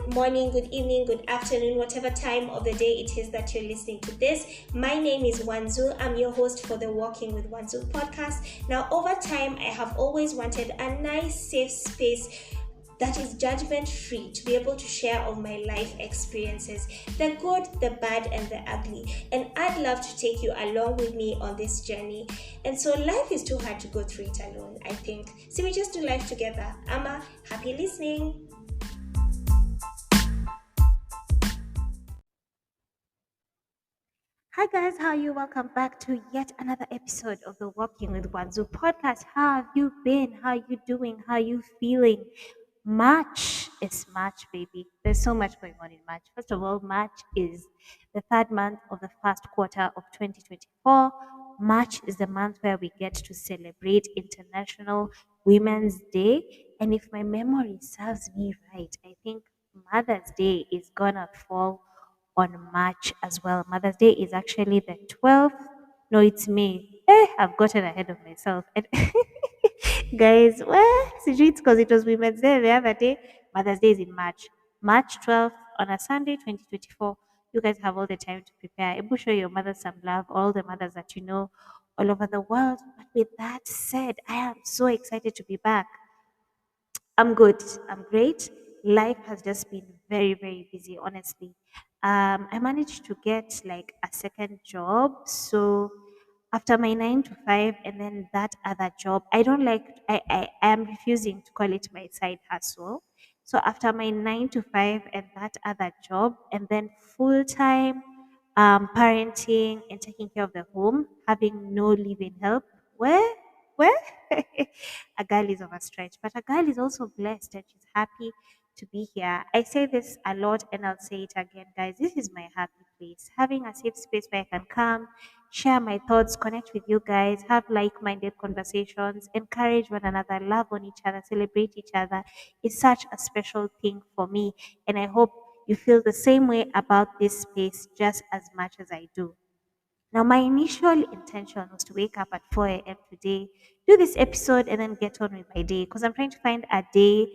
good morning, good evening, good afternoon, whatever time of the day it is that you're listening to this. My name is Wanzuu. I'm your host for the Walking with Wanzuu podcast. Now, over time, I have always wanted a nice, safe space that is judgment free to be able to share of my life experiences, the good, the bad, and the ugly. And I'd love to take you along with me on this journey. And so life is too hard to go through it alone, I think. So we just do life together. Amma, happy listening. Hi guys, how are you? Welcome back to yet another episode of the Walking with Wanzuu podcast. How have you been? How are you doing? How are you feeling? March is March, baby. There's so much going on in March. First of all, March is the third month of the first quarter of 2024. March is the month where we get to celebrate International Women's Day. And if my memory serves me right, I think Mother's Day is gonna fall on March as well. Mother's Day is actually the 12th. No, it's May. I've gotten ahead of myself. And guys, well, it's because it was Women's Day the other day. Mother's Day is in March. March 12th on a Sunday, 2024. You guys have all the time to prepare. Able show your mother some love, all the mothers that you know all over the world. But with that said, I am so excited to be back. I'm good. I'm great. Life has just been very, very busy, honestly. I managed to get like a second job. So after my 9 to 5 and then that other job, I don't like, I am refusing to call it my side hustle. So after my 9 to 5 and that other job, and then full time parenting and taking care of the home, having no living help, where a girl is overstretched, but a girl is also blessed and she's happy to be here. I say this a lot and I'll say it again, guys. This is my happy place. Having a safe space where I can come, share my thoughts, connect with you guys, have like minded conversations, encourage one another, love on each other, celebrate each other is such a special thing for me. And I hope you feel the same way about this space just as much as I do. Now, my initial intention was to wake up at 4 a.m. today, do this episode, and then get on with my day because I'm trying to find a day,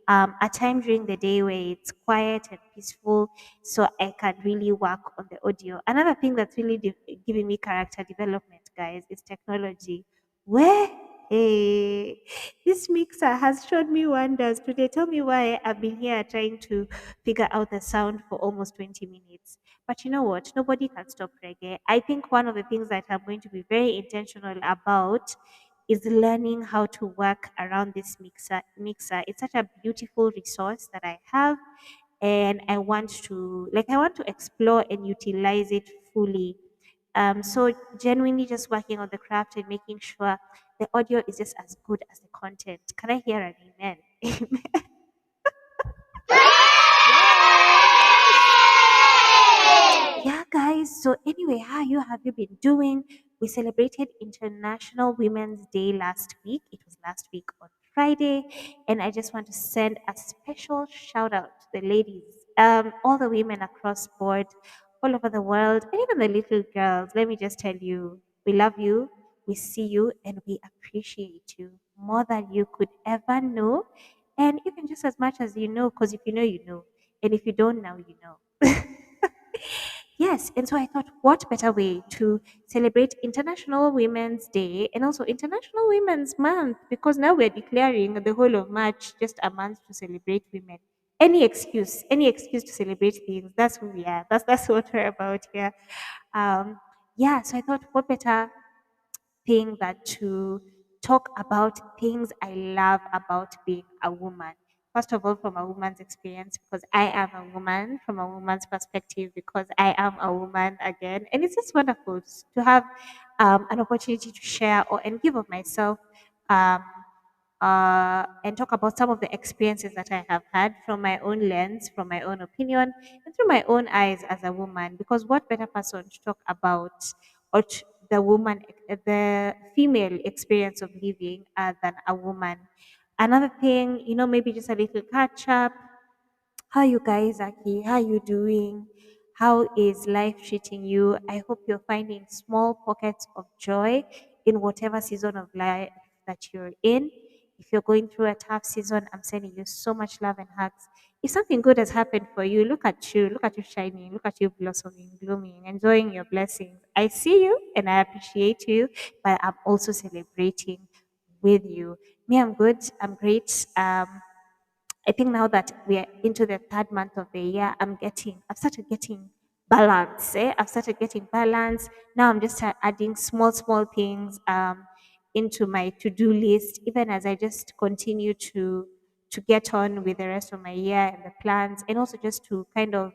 a time during the day where it's quiet and peaceful so I can really work on the audio. Another thing that's really giving me character development, guys, is technology. Where Hey, this mixer has shown me wonders today. Tell me why I've been here trying to figure out the sound for almost 20 minutes. But you know what? Nobody can stop reggae. I think one of the things that I'm going to be very intentional about is learning how to work around this mixer. It's such a beautiful resource that I have and I want to explore and utilize it fully. So genuinely just working on the craft and making sure the audio is just as good as the content. Can I hear an amen? Amen. Yeah, guys. So anyway, how you have you been doing? We celebrated International Women's Day last week. It was last week on Friday, and I just want to send a special shout out to the ladies, all the women across board, all over the world, and even the little girls. Let me just tell you, we love you, we see you, and we appreciate you more than you could ever know, and even just as much as you know. Because if you know, you know, and if you don't know, you know. Yes, and so I thought, what better way to celebrate International Women's Day and also International Women's Month? Because now we're declaring the whole of March just a month to celebrate women. Any excuse to celebrate things. That's who we are. That's what we're about here. Um, yeah, so I thought, what better thing that to talk about things I love about being a woman. First of all, from a woman's experience, because I am a woman, from a woman's perspective, because I am a woman again. And it's just wonderful to have an opportunity to share or and give of myself um, and talk about some of the experiences that I have had from my own lens, from my own opinion, and through my own eyes as a woman. Because what better person to talk about or the woman, the female experience of living than a woman? Another thing, maybe just a little catch up. How you guys, Aki? How you doing? How is life treating you? I hope you're finding small pockets of joy in whatever season of life that you're in. If you're going through a tough season, I'm sending you so much love and hugs. if something good has happened for you, look at you shining, look at you blossoming, blooming, enjoying your blessings. I see you and I appreciate you, but I'm also celebrating with you. Me, I'm good. I'm great. I think now that we are into the third month of the year, I've started getting balance. I've started getting balance. Now I'm just adding small things into my to-do list, even as I just continue to get on with the rest of my year and the plans, and also just to kind of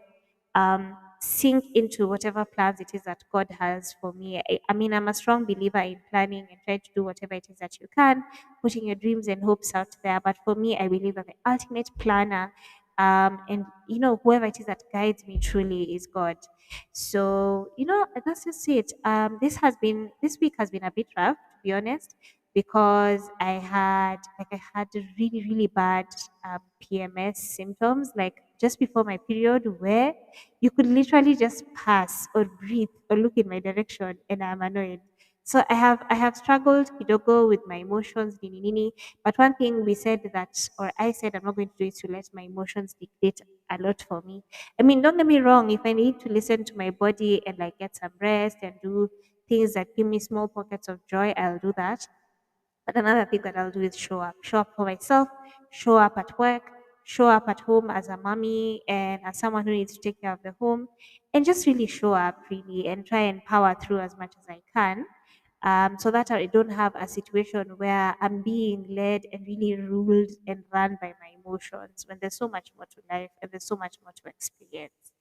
sink into whatever plans it is that God has for me. I mean, I'm a strong believer in planning and trying to do whatever it is that you can, putting your dreams and hopes out there. But for me, I believe that the ultimate planner, and whoever it is that guides me truly is God. So that's just it. This week has been a bit rough, to be honest, because I had really bad PMS symptoms, like just before my period, where you could literally just pass or breathe or look in my direction and I'm annoyed. So I have struggled kidogo with my emotions, nini nini. But one thing we said that, or I said, I'm not going to do is to let my emotions dictate a lot for me. I mean, don't get me wrong. If I need to listen to my body and like get some rest and do things that give me small pockets of joy, I'll do that. But another thing that I'll do is show up. Show up for myself, show up at work, show up at home as a mommy and as someone who needs to take care of the home, and just really show up really and try and power through as much as I can. So that I don't have a situation where I'm being led and really ruled and run by my emotions when there's so much more to life and there's so much more to experience.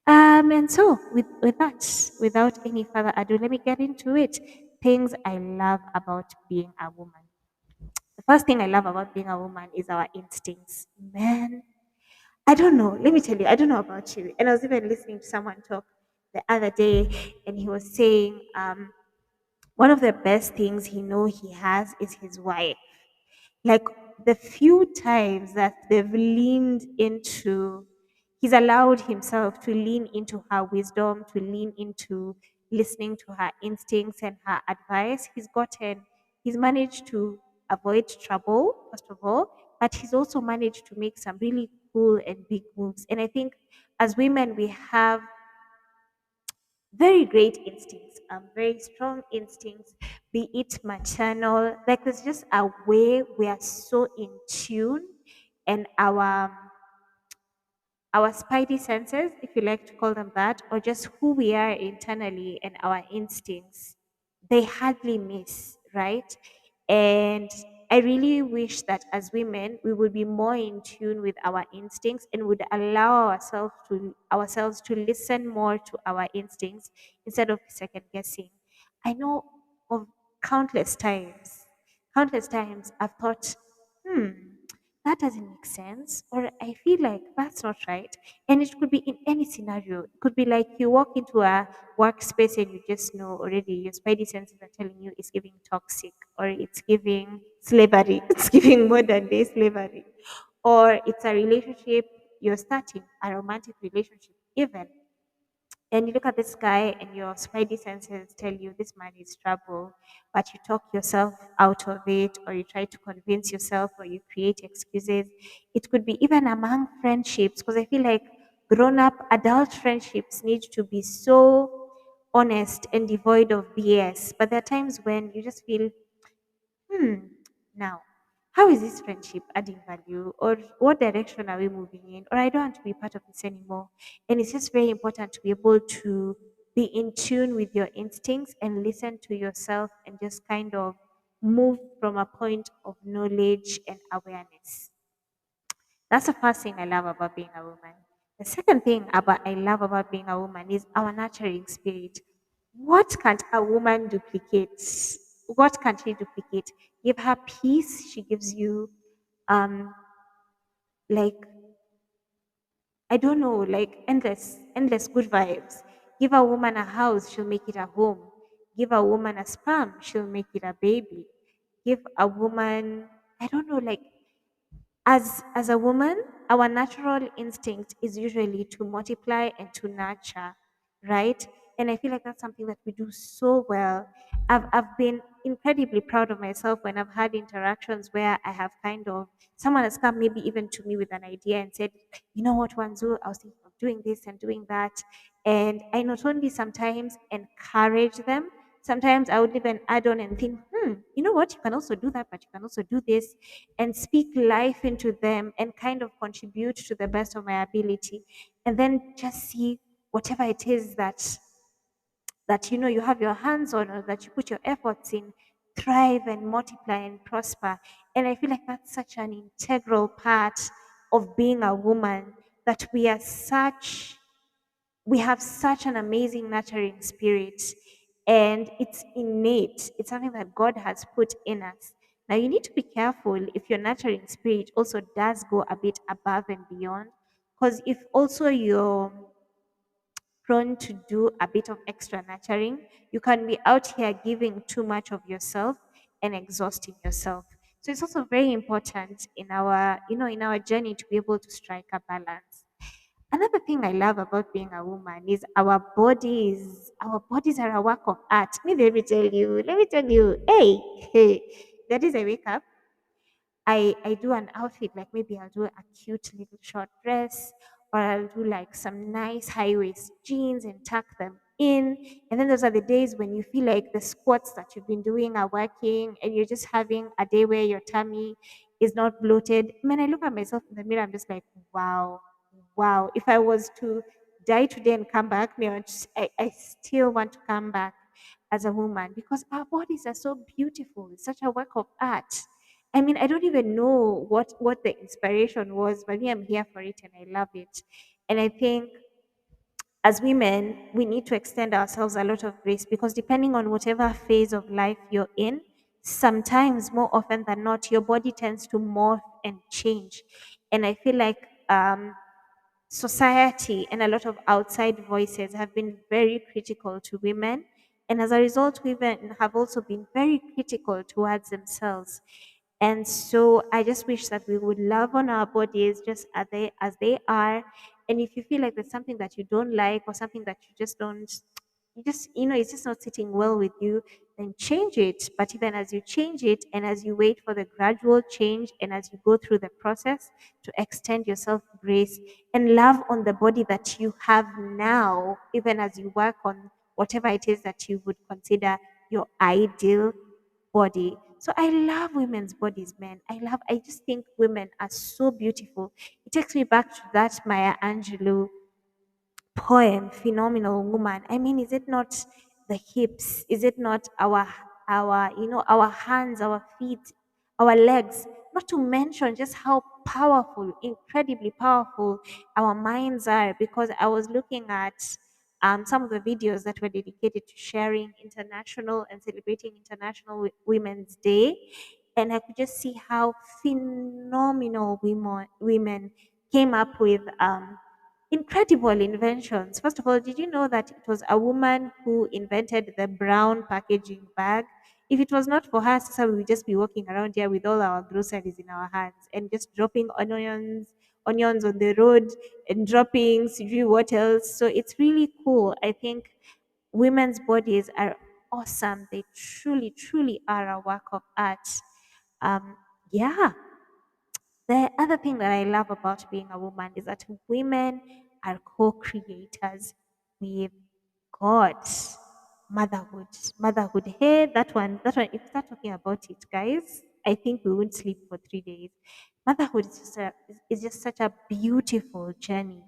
And so, with that, without any further ado, let me get into it. Things I love about being a woman. The first thing I love about being a woman is our instincts. Man, I don't know. Let me tell you, I don't know about you. And I was even listening to someone talk the other day, and he was saying one of the best things he has is his wife. Like the few times that they've leaned into, he's allowed himself to lean into her wisdom, to lean into listening to her instincts and her advice. He's managed to avoid trouble, first of all, but he's also managed to make some really cool and big moves. And I think as women, we have very great instincts, very strong instincts, be it maternal. Like there's just a way we are so in tune, and our spidey senses, if you like to call them that, or just who we are internally and our instincts, they hardly miss, right? And I really wish that as women, we would be more in tune with our instincts and would allow ourselves to listen more to our instincts instead of second guessing. I know of countless times, countless times I've thought, hmm, that doesn't make sense, or I feel like that's not right. And it could be in any scenario. It could be like you walk into a workspace and you just know already, your spidey senses are telling you it's giving toxic, or it's giving slavery, it's giving modern day slavery, or it's a relationship you're starting, a romantic relationship even, and you look at this guy and your spidey senses tell you this man is trouble, but you talk yourself out of it, or you try to convince yourself, or you create excuses. It could be even among friendships, because I feel like grown up adult friendships need to be so honest and devoid of BS. But there are times when you just feel, hmm, now, how is this friendship adding value? Or what direction are we moving in? Or I don't want to be part of this anymore. And it's just very important to be able to be in tune with your instincts and listen to yourself and just kind of move from a point of knowledge and awareness. That's the first thing I love about being a woman. The second thing about I love about being a woman is our nurturing spirit. What can't a woman duplicate? What can't she duplicate? Give her peace, she gives you um like I don't know, like endless good vibes. Give a woman a house, she'll make it a home. Give a woman a sperm, she'll make it a baby. Give a woman, I don't know, like as a woman, our natural instinct is usually to multiply and to nurture, right? And I feel like that's something that we do so well. I've been incredibly proud of myself when I've had interactions where I have kind of someone has come maybe even to me with an idea and said, you know what, Wanzu, I was thinking of doing this and doing that. And I not only sometimes encourage them, sometimes I would even add on and think, you know what, you can also do that, but you can also do this, and speak life into them and kind of contribute to the best of my ability. And then just see whatever it is that you know you have your hands on or that you put your efforts in thrive and multiply and prosper. And I feel like that's such an integral part of being a woman, that we have such an amazing nurturing spirit, and it's innate. It's something that God has put in us. Now you need to be careful if your nurturing spirit also does go a bit above and beyond, because if also you're prone to do a bit of extra nurturing, you can be out here giving too much of yourself and exhausting yourself. So it's also very important in our, in our journey to be able to strike a balance. Another thing I love about being a woman is our bodies. Our bodies are a work of art. Let me tell you, hey, that is I wake up, I do an outfit, like maybe I'll do a cute little short dress, or I'll do like some nice high waist jeans and tuck them in. And then those are the days when you feel like the squats that you've been doing are working and you're just having a day where your tummy is not bloated. When I look at myself in the mirror, I'm just like, wow, wow. If I was to die today and come back, me, I still want to come back as a woman, because our bodies are so beautiful. It's such a work of art. I mean, I don't even know what the inspiration was, but me, I'm here for it and I love it. And I think as women, we need to extend ourselves a lot of grace, because depending on whatever phase of life you're in, sometimes more often than not, your body tends to morph and change. And I feel like society and a lot of outside voices have been very critical to women. And as a result, women have also been very critical towards themselves. And so I just wish that we would love on our bodies just as they are. And if you feel like there's something that you don't like, or something that you just don't, you just, it's just not sitting well with you, then change it. But even as you change it, and as you wait for the gradual change, and as you go through the process, to extend yourself grace and love on the body that you have now, even as you work on whatever it is that you would consider your ideal body. So I love women's bodies, man. I just think women are so beautiful. It takes me back to that Maya Angelou poem, Phenomenal Woman. I mean, is it not the hips? Is it not our hands, our feet, our legs? Not to mention just how powerful, incredibly powerful our minds are. Because I was looking at some of the videos that were dedicated to sharing international and celebrating International Women's Day, and I could just see how phenomenal women came up with incredible inventions. First of all, did you know that it was a woman who invented the brown packaging bag? If it was not for her, Sasa, we would just be walking around here with all our groceries in our hands and just dropping onions on the road, and dropping sijui what else. So it's really cool. I think women's bodies are awesome. They truly, truly are a work of art. Yeah, the other thing that I love about being a woman is that women are co creators with God. Motherhood. Motherhood. Hey, that one, if we start talking about it, guys, I think we won't sleep for 3 days. Motherhood is just such a beautiful journey.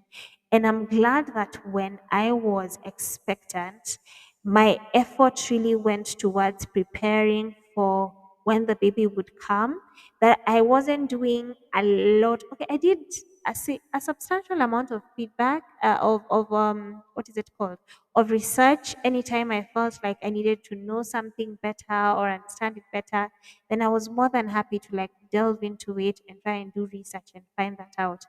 And I'm glad that when I was expectant, my effort really went towards preparing for when the baby would come, that I wasn't doing a lot. Okay, I did a substantial amount of feedback, of what is it called, of research. Anytime I felt like I needed to know something better or understand it better, then I was more than happy to like delve into it and try and do research and find that out.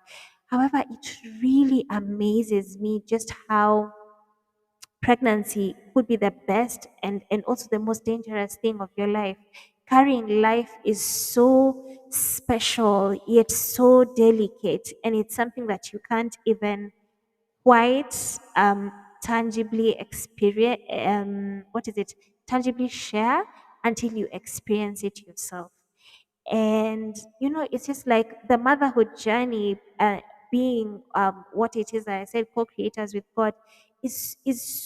However, it really amazes me just how pregnancy could be the best and also the most dangerous thing of your life. Carrying life is so special yet so delicate, and it's something that you can't even quite tangibly experience, what is it, tangibly share until you experience it yourself. And it's just like the motherhood journey, being what it is that I said, co-creators with God, is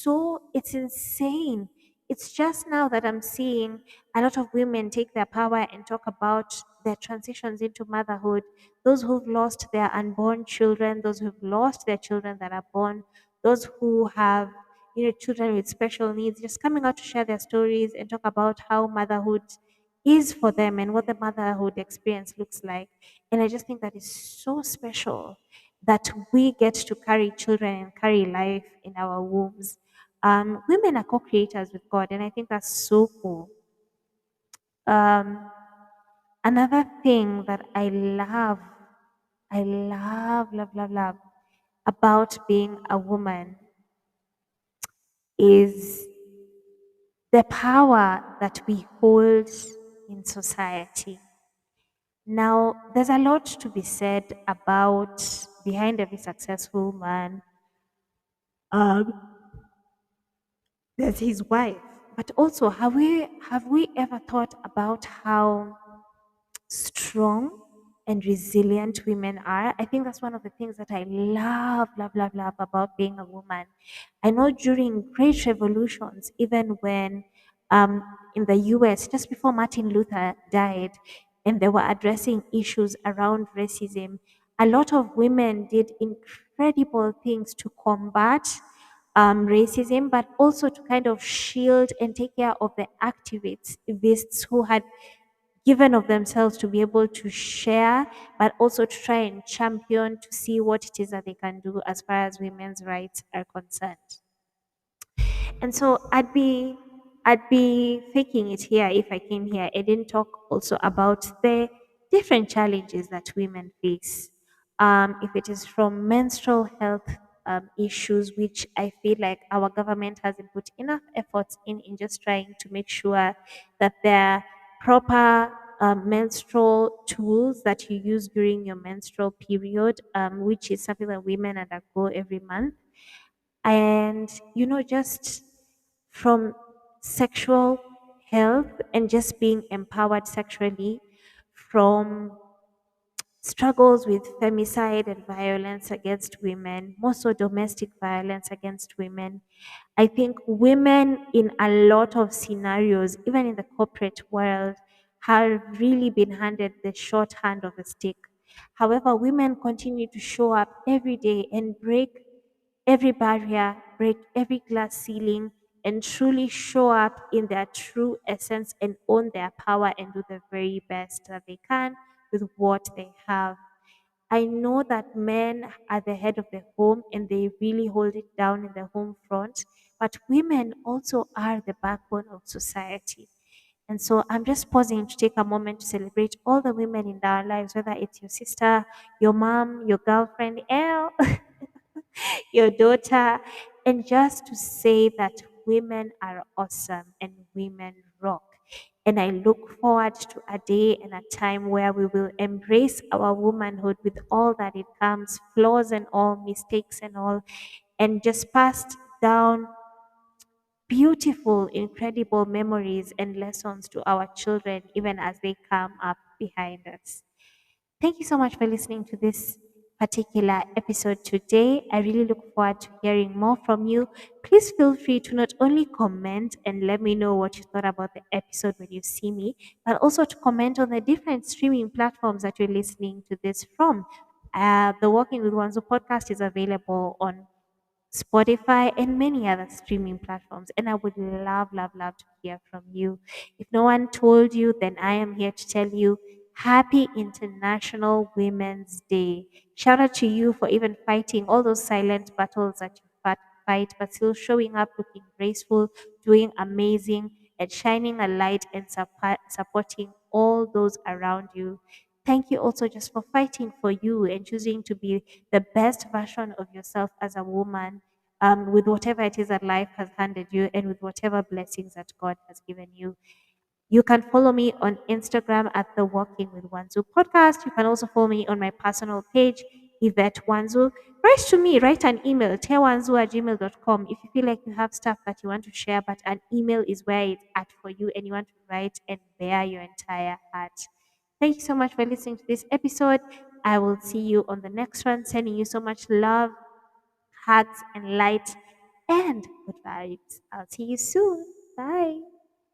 so, it's insane. It's just now that I'm seeing a lot of women take their power and talk about their transitions into motherhood, those who've lost their unborn children, those who've lost their children that are born, those who have children with special needs, just coming out to share their stories and talk about how motherhood is for them and what the motherhood experience looks like. And I just think that is so special that we get to carry children and carry life in our wombs. Women are co-creators with God, and I think that's so cool. Um, Another thing that I love about being a woman is the power that we hold in society. Now, there's a lot to be said about behind every successful man. Um, there's his wife, but also have we ever thought about how strong and resilient women are? I think that's one of the things that I love about being a woman. I know during great revolutions, even when um, in the US, just before Martin Luther died, and they were addressing issues around racism, a lot of women did incredible things to combat racism, but also to kind of shield and take care of the activists who had given of themselves to be able to share, but also to try and champion to see what it is that they can do as far as women's rights are concerned. And so I'd be faking it here if I came here and didn't talk also about the different challenges that women face. If it is from menstrual health issues, which I feel like our government hasn't put enough efforts in just trying to make sure that there are proper menstrual tools that you use during your menstrual period, which is something that women undergo every month. And just from sexual health and just being empowered sexually, from struggles with femicide and violence against women, more so domestic violence against women. I think women in a lot of scenarios, even in the corporate world, have really been handed the short hand of the stick. However, women continue to show up every day and break every barrier, break every glass ceiling, and truly show up in their true essence and own their power and do the very best that they can with what they have. I know that men are the head of the home and they really hold it down in the home front, but women also are the backbone of society. And so I'm just pausing to take a moment to celebrate all the women in our lives, whether it's your sister, your mom, your girlfriend, your daughter, and just to say that women are awesome and women rock. And I look forward to a day and a time where we will embrace our womanhood with all that it comes, flaws and all, mistakes and all, and just pass down beautiful, incredible memories and lessons to our children, even as they come up behind us. Thank you so much for listening to this particular episode today. I really look forward to hearing more from you. Please feel free to not only comment and let me know what you thought about the episode when you see me, but also to comment on the different streaming platforms that you're listening to this from. The Walking with Wanzuu podcast is available on Spotify, and many other streaming platforms. And I would love to hear from you. If no one told you, then I am here to tell you Happy International Women's Day. Shout out to you for even fighting all those silent battles that you fight, but still showing up looking graceful, doing amazing, and shining a light and supporting all those around you. Thank you also just for fighting for you and choosing to be the best version of yourself as a woman, with whatever it is that life has handed you and with whatever blessings that God has given you. You can follow me on Instagram at the Walking with Wanzuu podcast. You can also follow me on my personal page, Yvette Wanzuu. Write to me, write an email, tewanzuu@gmail.com if you feel like you have stuff that you want to share, but an email is where it's at for you and you want to write and bear your entire heart. Thank you so much for listening to this episode. I will see you on the next one. Sending you so much love, hugs, and light and good vibes. I'll see you soon. Bye.